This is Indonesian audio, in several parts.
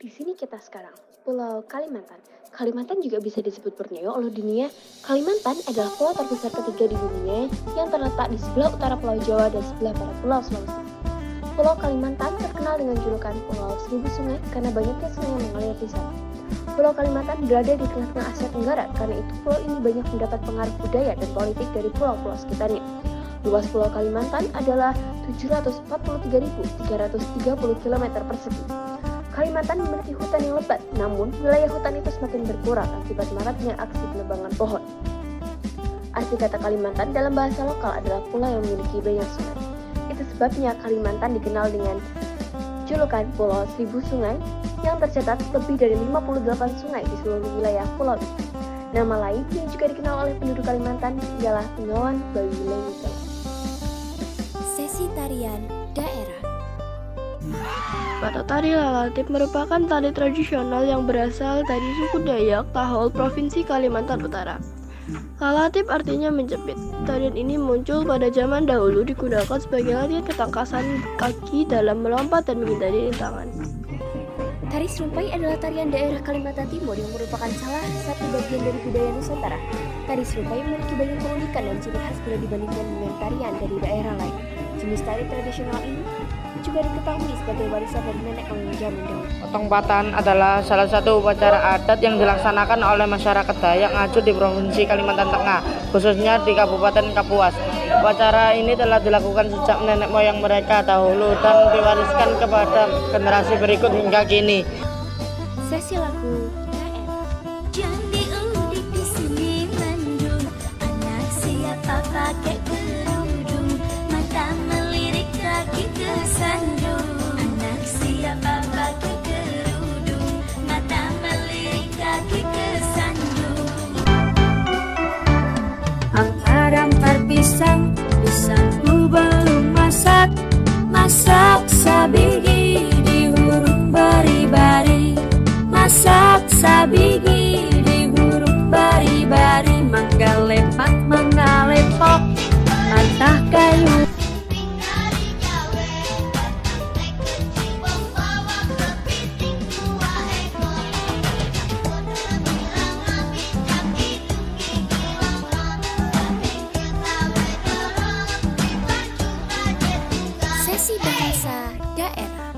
Di sini kita sekarang, Pulau Kalimantan. Kalimantan juga bisa disebut Borneo oleh dunia. Kalimantan adalah pulau terbesar ketiga di dunia yang terletak di sebelah utara Pulau Jawa dan sebelah barat Pulau Sulawesi. Pulau Kalimantan terkenal dengan julukan Pulau Seribu Sungai karena banyaknya sungai yang mengalir di sana. Pulau Kalimantan berada di tengah-tengah Asia Tenggara, karena itu pulau ini banyak mendapat pengaruh budaya dan politik dari pulau-pulau sekitarnya. Luas Pulau Kalimantan adalah 743.330 km persegi. Kalimantan memiliki hutan yang lebat, namun wilayah hutan itu semakin berkurang akibat maraknya aksi penebangan pohon. Arti kata Kalimantan dalam bahasa lokal adalah pulau yang memiliki banyak sungai. Itu sebabnya Kalimantan dikenal dengan julukan Pulau Seribu Sungai, yang tercatat lebih dari 58 sungai di seluruh wilayah pulau ini. Nama lain yang juga dikenal oleh penduduk Kalimantan ialah Bengawan Batu Leuwegan. Sesi tarian daerah. Kata tari Lalatip merupakan tari tradisional yang berasal dari suku Dayak Tahol, Provinsi Kalimantan Utara. Lalatip artinya menjepit. Tarian ini muncul pada zaman dahulu digunakan sebagai latihan ketangkasan kaki dalam melompat dan menghindari rintangan. Tari Serumpai adalah tarian daerah Kalimantan Timur yang merupakan salah satu bagian dari budaya Nusantara. Tari Serumpai memiliki banyak keunikan dan ciri khas bila dibandingkan dengan tarian dari daerah lain. Jenis tari tradisional ini juga diketahui sebagai warisan dari nenek moyang zaman dahulu. Potong Patan adalah salah satu upacara adat yang dilaksanakan oleh masyarakat Dayak Ngaju di Provinsi Kalimantan Tengah, khususnya di Kabupaten Kapuas. Upacara ini telah dilakukan sejak nenek moyang mereka dahulu dan diwariskan kepada generasi berikut hingga kini. Sesi lagu daerah. Jadi udik di sini mendung, anak siapa pakai kerudung, mata melirik kaki kesandung. Anak siapa pakai kerudung, mata melirik kaki kesandung. Ampar pisang, pisangku belum masak, masak sabigi di hurung bari-bari. Masak sabigi di hurung bari-bari, mangga lepok, mantah kayu. Sesi bahasa daerah.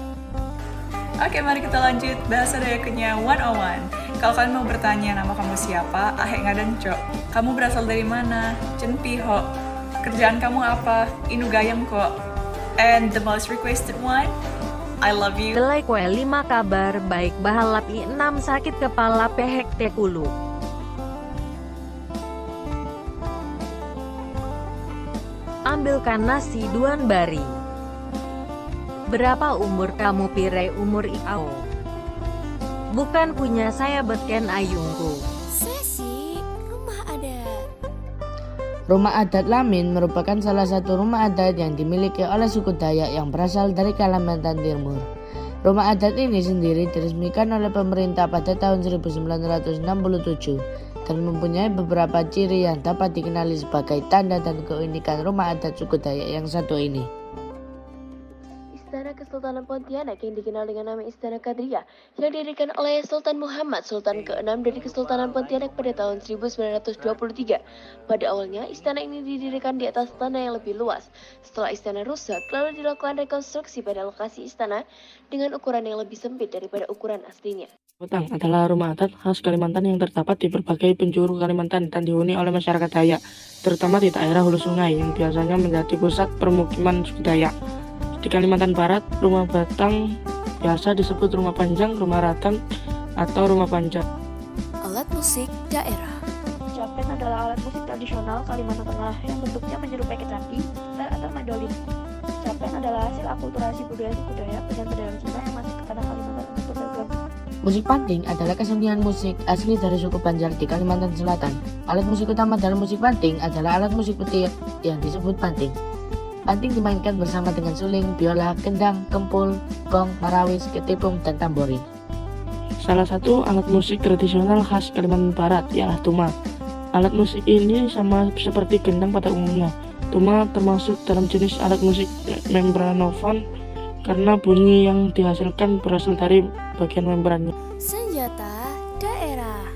Oke, mari kita lanjut bahasa Dayaknya 101. Kalau kalian mau bertanya nama kamu siapa, ahek ngadan cok. Kamu berasal dari mana? Cen piho. Kerjaan kamu apa? Inu gayam kok. And the most requested one, I love you. Delai kue 5 kabar baik bahalapi 6 sakit kepala pehek tekulu. Ambilkan nasi duan bari. Berapa umur kamu pire umur ikau? Bukan punya saya beken ayungku. Sesi rumah adat. Rumah adat Lamin merupakan salah satu rumah adat yang dimiliki oleh suku Dayak yang berasal dari Kalimantan Timur. Rumah adat ini sendiri diresmikan oleh pemerintah pada tahun 1967 dan mempunyai beberapa ciri yang dapat dikenali sebagai tanda dan keunikan rumah adat suku Dayak yang satu ini. Istana Kesultanan Pontianak yang dikenal dengan nama Istana Kadriah yang didirikan oleh Sultan Muhammad Sultan ke-6 dari Kesultanan Pontianak pada tahun 1923. Pada awalnya, istana ini didirikan di atas tanah yang lebih luas. Setelah istana rusak, lalu dilakukan rekonstruksi pada lokasi istana dengan ukuran yang lebih sempit daripada ukuran aslinya. Betang adalah rumah adat khas Kalimantan yang terdapat di berbagai penjuru Kalimantan dan dihuni oleh masyarakat Dayak, terutama di daerah hulu sungai yang biasanya menjadi pusat permukiman suku Dayak. Di Kalimantan Barat, rumah batang biasa disebut rumah panjang, rumah ratang, atau rumah panjang. Alat musik daerah. Capen adalah alat musik tradisional Kalimantan Tengah yang bentuknya menyerupai kecapi, gitar atau mandolin. Capen adalah hasil akulturasi budaya suku Dayak dengan pedang Cina yang masuk ke tanah Kalimantan untuk berdagang. Musik panting adalah kesenian musik asli dari suku Banjar di Kalimantan Selatan. Alat musik utama dalam musik panting adalah alat musik petir yang disebut panting. Panting dimainkan bersama dengan suling, biola, kendang, kempul, gong, marawis, ketipung, dan tamborin. Salah satu alat musik tradisional khas Kalimantan Barat ialah tuma. Alat musik ini sama seperti gendang pada umumnya. Tuma termasuk dalam jenis alat musik membranofon karena bunyi yang dihasilkan berasal dari bagian membrannya. Senjata daerah.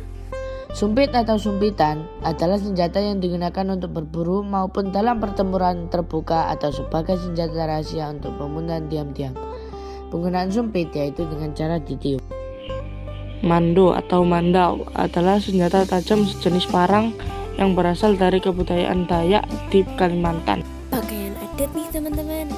Sumpit atau sumpitan adalah senjata yang digunakan untuk berburu maupun dalam pertempuran terbuka atau sebagai senjata rahasia untuk pembunuhan diam-diam. Penggunaan sumpit yaitu dengan cara ditiup. Mando atau mandau adalah senjata tajam sejenis parang yang berasal dari kebudayaan Dayak di Kalimantan. Pakaian adat nih teman-teman.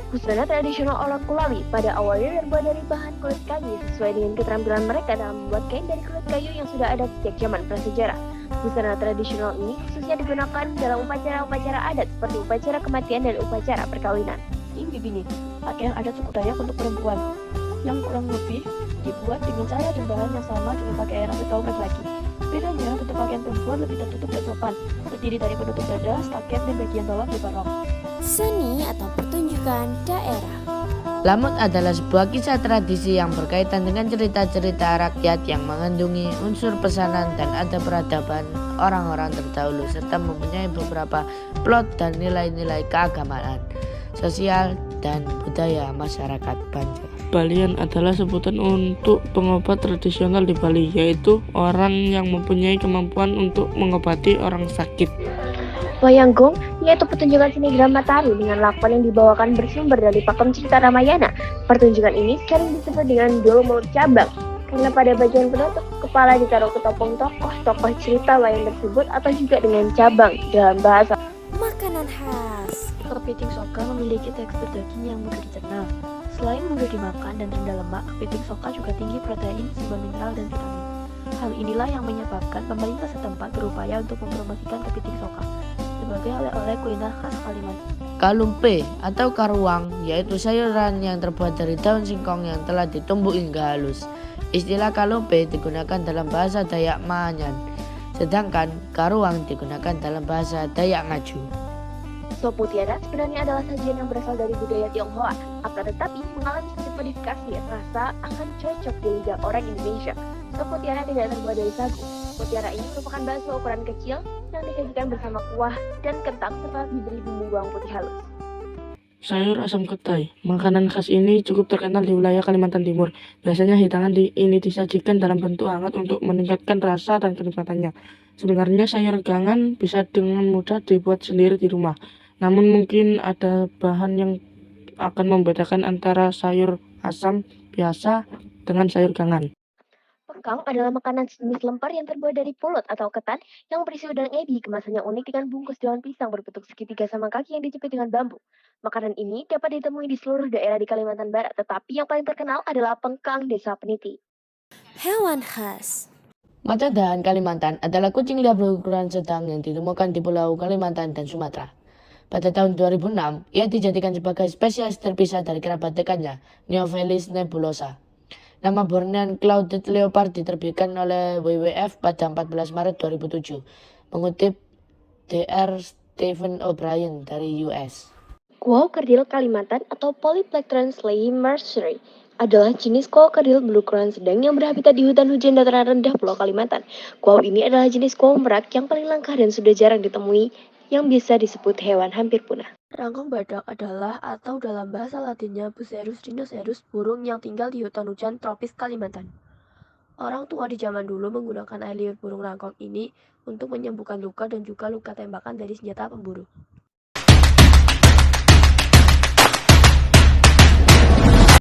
Busana tradisional orang Kulawi pada awalnya terbuat dari bahan kulit kayu sesuai dengan keterampilan mereka dalam membuat kain dari kulit kayu yang sudah ada sejak zaman prasejarah. Busana tradisional ini khususnya digunakan dalam upacara-upacara adat seperti upacara kematian dan upacara perkawinan. Ini begini, pakaian adat suku Dayak untuk perempuan yang kurang lebih dibuat dengan cara dan bahan yang sama dengan pakaian adat kaum laki-laki. Bedanya, bentuk pakaian perempuan lebih tertutup dan sopan, terdiri dari penutup dada, skaket, dan bagian bawah berupa rok. Seni atau pertunjukan daerah. Lamut adalah sebuah kisah tradisi yang berkaitan dengan cerita-cerita rakyat yang mengandungi unsur pesanan dan ada peradaban orang-orang terdahulu serta mempunyai beberapa plot dan nilai-nilai keagamaan, sosial, dan budaya masyarakat Banjar. Balian adalah sebutan untuk pengobat tradisional di Bali, yaitu orang yang mempunyai kemampuan untuk mengobati orang sakit. Wayanggong yaitu pertunjukan seni drama taru dengan lakon yang dibawakan bersumber dari pakem cerita Ramayana. Pertunjukan ini sering disebut dengan dol mulut cabang karena pada bagian penutup kepala ditaruh ketopong tokoh cerita wayang tersebut atau juga dengan cabang dalam bahasa. Makanan khas. Kepiting soka memiliki tekstur daging yang mudah dicerna. Selain mudah dimakan dan rendah lemak, kepiting soka juga tinggi protein, sumber mineral, dan vitamin. Hal inilah yang menyebabkan pemerintah setempat berupaya untuk mempromosikan kepiting soka sebagai oleh-oleh kuliner khas Kalimantan. Kalumpe atau karuang yaitu sayuran yang terbuat dari daun singkong yang telah ditumbuk hingga halus. Istilah kalumpe digunakan dalam bahasa Dayak Maanyan, sedangkan karuang digunakan dalam bahasa Dayak Ngaju. Sop mutiara sebenarnya adalah sajian yang berasal dari budaya Tionghoa, akan tetapi mengalami sedikit modifikasi rasa akan cocok di lidah orang Indonesia. Sop mutiara tidak terbuat dari sagu. Mutiara ini merupakan bakso ukuran kecil yang disajikan bersama kuah dan kentang serta diberi bumbu bawang putih halus. Sayur asam ketai. Makanan khas ini cukup terkenal di wilayah Kalimantan Timur. Biasanya hidangan ini disajikan dalam bentuk hangat untuk meningkatkan rasa dan kenikmatannya. Sebenarnya sayur gangan bisa dengan mudah dibuat sendiri di rumah. Namun mungkin ada bahan yang akan membedakan antara sayur asam biasa dengan sayur gangan. Pengkang adalah makanan sejenis lemper yang terbuat dari pulut atau ketan yang berisi udang ebi. Kemasannya unik dengan bungkus daun pisang berbentuk segitiga sama kaki yang dijepit dengan bambu. Makanan ini dapat ditemui di seluruh daerah di Kalimantan Barat, tetapi yang paling terkenal adalah pengkang Desa Peniti. Hewan khas. Macan dahan Kalimantan adalah kucing liar berukuran sedang yang ditemukan di Pulau Kalimantan dan Sumatera. Pada tahun 2006, ia dijadikan sebagai spesies terpisah dari kerabat dekatnya, Neophelis nebulosa. Nama Bornean Clouded Leopard diterbitkan oleh WWF pada 14 Maret 2007, mengutip Dr. Stephen O'Brien dari US. Kuau kerdil Kalimantan atau Polyplectron slayi merceri adalah jenis kuau kerdil berukuran sedang yang berhabitat di hutan hujan dataran rendah Pulau Kalimantan. Kuau ini adalah jenis kuau merak yang paling langka dan sudah jarang ditemui, yang bisa disebut hewan hampir punah. Rangkong badak adalah atau dalam bahasa Latinnya Bucerus rhinoceros, burung yang tinggal di hutan hujan tropis Kalimantan. Orang tua di zaman dulu menggunakan air liur burung rangkong ini untuk menyembuhkan luka dan juga luka tembakan dari senjata pemburu.